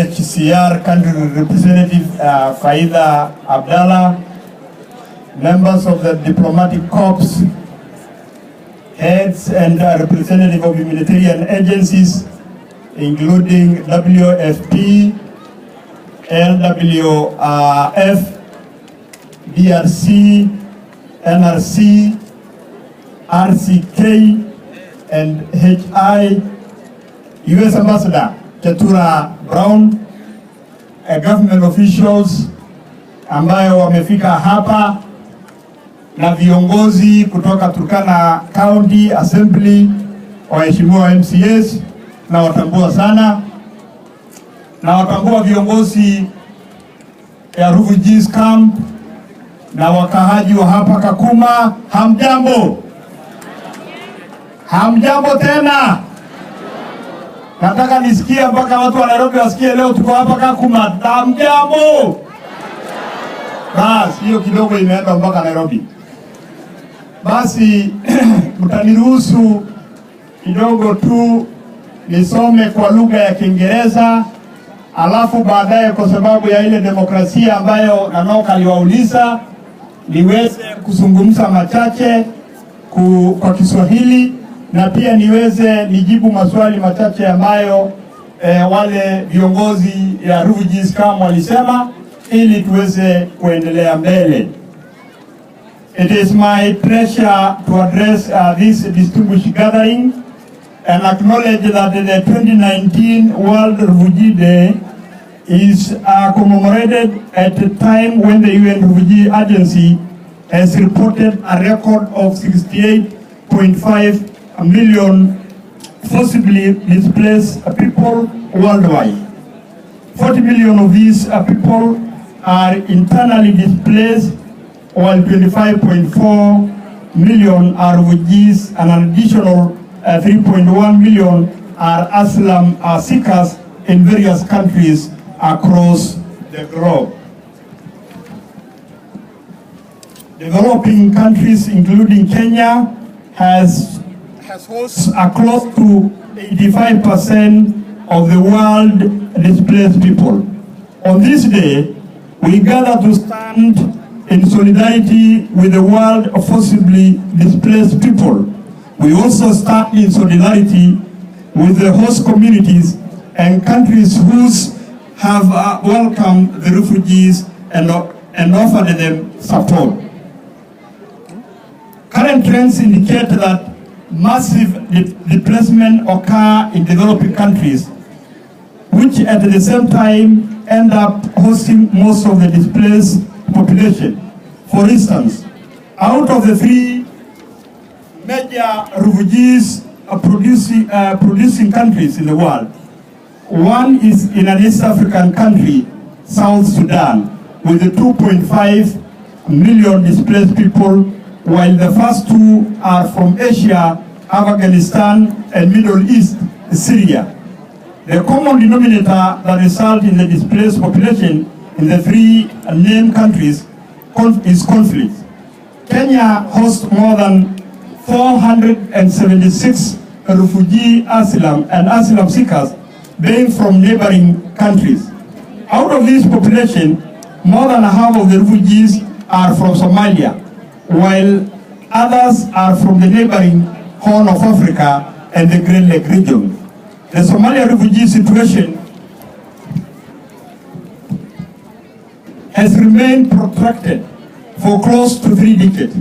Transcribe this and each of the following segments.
UNHCR Country Representative Faida Abdallah, members of the diplomatic corps, heads and representative of humanitarian agencies, including WFP, LWF, DRC, NRC, RCK, and HI, U.S. Ambassador Ketura Brown, government officials ambayo wamefika hapa na viongozi kutoka Turkana County Assembly, waheshimiwa MCS na watambua sana, na watambua viongozi ya refugees camp na wakahaji wa hapa Kakuma. Hamjambo? Hamjambo tena? Nataka nisikie mpaka watu wa Nairobi wasikie leo tuko hapa Kakuma. Hamjambo? Basi hiyo kidogo imeenda mpaka Nairobi. Basi mtaniruhusu kidogo tu nisome kwa lugha ya Kiingereza, alafu baadaye kwa sababu ya ile demokrasia ambayo Nanoka aliwauliza niweze kuzungumza machache kwa Kiswahili, na pia niweze nijibu maswali machache ambayo wale viongozi ya refugees kama walisema, ili tuweze kuendelea mbele. It is my pleasure to address this distinguished gathering and acknowledge that the 2019 World Refugee Day is commemorated at a time when the UN Refugee Agency has reported a record of 68.5 million forcibly displaced people worldwide. 40 million of these people are internally displaced, while 25.4 million are refugees, and an additional 3.1 million are asylum seekers in various countries across the globe. Developing countries, including Kenya, has hosts close to 85% of the world displaced people. On this day, we gather to stand in solidarity with the world of forcibly displaced people. We also stand in solidarity with the host communities and countries whose have welcomed the refugees and offered them support. Current trends indicate that massive displacement occur in developing countries, which at the same time end up hosting most of the displaced population. For instance, out of the 3 major refugees producing countries in the world, one is in an East African country, South Sudan, with 2.5 million displaced people, while the first 2 are from Asia, Afghanistan, and Middle East, Syria. The common denominator that results in the displaced population in the 3 named countries is conflict. Kenya hosts more than 476 refugee asylum seekers being from neighboring countries. Out of this population, more than half of the refugees are from Somalia, while others are from the neighboring Horn of Africa and the Great Lake region. The Somalia refugee situation has remained protracted for close to 3 decades,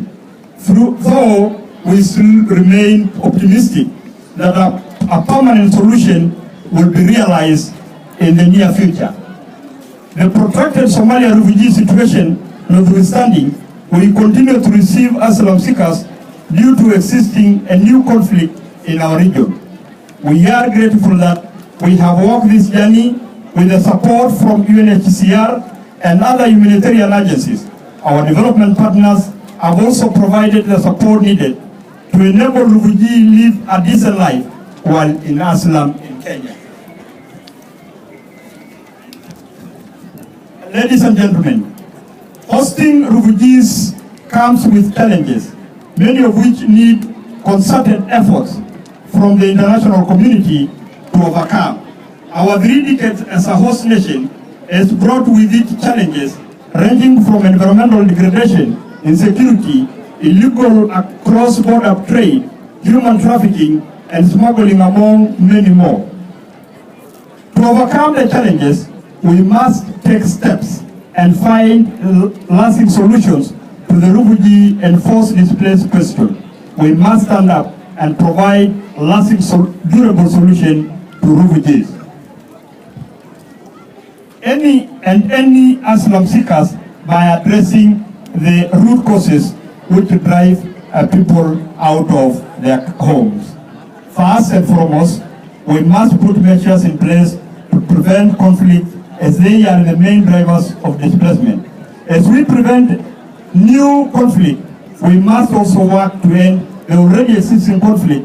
though we still remain optimistic that a permanent solution will be realized in the near future. The protracted Somalia refugee situation notwithstanding, we continue to receive asylum seekers due to existing a new conflict in our region. We are grateful that we have walked this journey with the support from UNHCR and other humanitarian agencies. Our development partners have also provided the support needed to enable refugees live a decent life while in asylum in Kenya. Ladies and gentlemen, hosting refugees comes with challenges, many of which need concerted efforts from the international community to overcome. Our 3 decades as a host nation has brought with it challenges ranging from environmental degradation, insecurity, illegal cross-border trade, human trafficking, and smuggling, among many more. To overcome the challenges, we must take steps and find lasting solutions to the refugee and forced displaced question. We must stand up and provide lasting, durable solution to refugees. Any asylum seekers by addressing the root causes which drive people out of their homes. First and foremost, we must put measures in place to prevent conflict, as they are the main drivers of displacement. As we prevent new conflict, we must also work to end the already existing conflict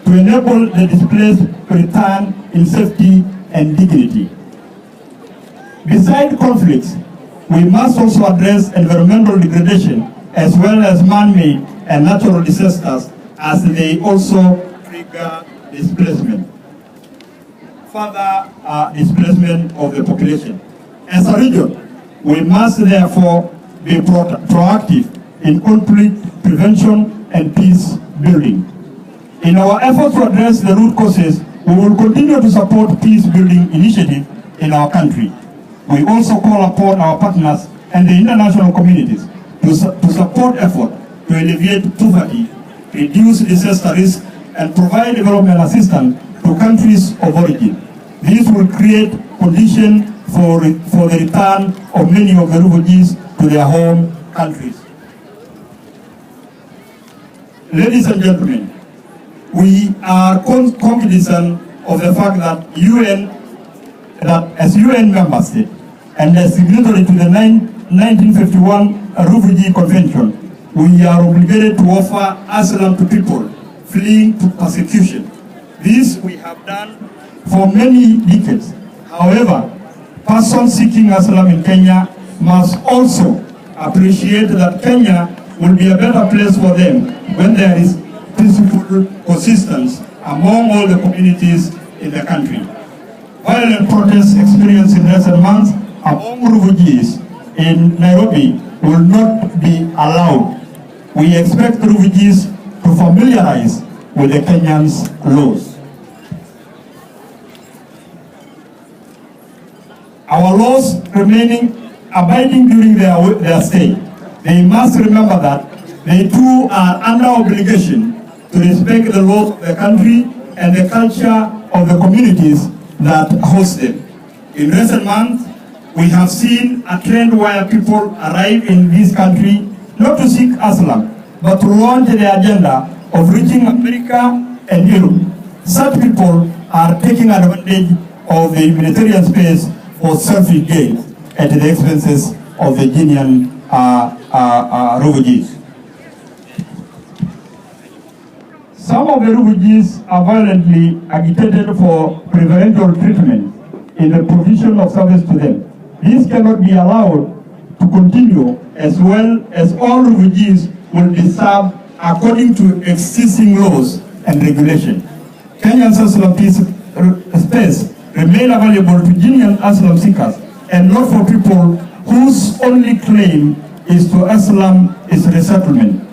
to enable the displaced to return in safety and dignity. Beside conflicts, we must also address environmental degradation as well as man-made and natural disasters, as they also trigger displacement. Further displacement of the population. As a region, we must therefore be proactive in conflict prevention and peace building. In our efforts to address the root causes, we will continue to support peace building initiatives in our country. We also call upon our partners and the international communities to support efforts to alleviate poverty, reduce disaster risk, and provide development assistance to countries of origin. This will create conditions for the return of many of the refugees to their home countries. Ladies and gentlemen, we are cognizant of the fact that as UN member state and as signatory to the 1951 Refugee Convention, we are obligated to offer asylum to people fleeing to persecution. This we have done for many decades. However, persons seeking asylum in Kenya must also appreciate that Kenya will be a better place for them when there is peaceful coexistence among all the communities in the country. Violent protests experienced in recent months among refugees in Nairobi will not be allowed. We expect refugees to familiarize with the Kenyans' laws. Our laws remaining abiding during their stay. They must remember that they too are under obligation to respect the laws of the country and the culture of the communities that host them. In recent months, we have seen a trend where people arrive in this country not to seek asylum, but to launch the agenda of reaching America and Europe. Such people are taking advantage of the humanitarian space for selfish gain at the expenses of the genuine refugees. Some of the refugees are violently agitated for preferential treatment in the provision of service to them. This cannot be allowed to continue, as well as all refugees will be served according to existing laws and regulations. Kenya's asylum space remain available to genuine asylum seekers and not for people whose only claim is to asylum is resettlement.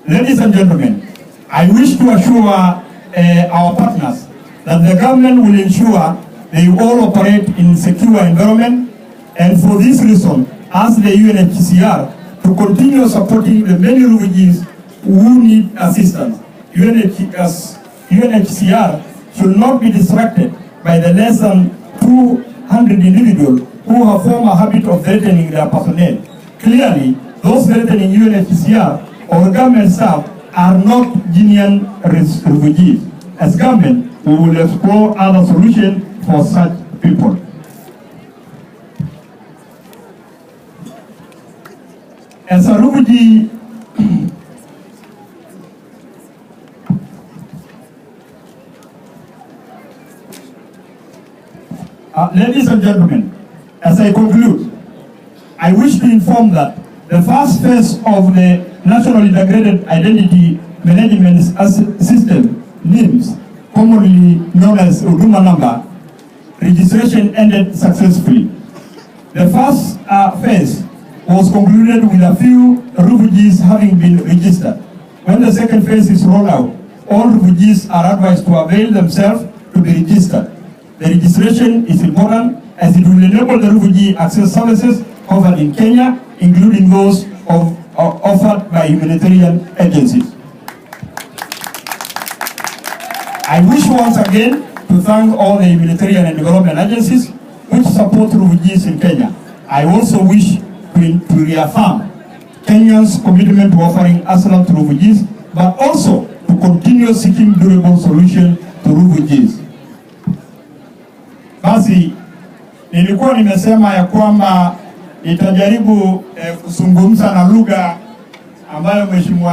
Ladies and gentlemen, I wish to assure our partners that the government will ensure they all operate in secure environment, and for this reason, ask the UNHCR to continue supporting the many refugees who need assistance. UNHCR should not be distracted by the less than 200 individuals who have formed a habit of threatening their personnel. Clearly, those threatening UNHCR or government staff are not genuine refugees. As government, we will explore other solutions for such people. As a refugee, ladies and gentlemen, as I conclude, I wish to inform that the first phase of the National Integrated Identity Management System, NIMS, commonly known as Huduma number, registration ended successfully. The first phase was concluded with a few refugees having been registered. When the second phase is rolled out, all refugees are advised to avail themselves to be registered. The registration is important as it will enable the refugee access services offered in Kenya, including those offered by humanitarian agencies. I wish once again to thank all the humanitarian and development agencies which support refugees in Kenya. I also wish to reaffirm Kenyans' commitment to offering asylum to refugees, but also to continue seeking durable solutions to refugees. Basi, nilikuwa nimesema ya kwamba nitajaribu kuzungumza na lugha ambayo mheshimiwa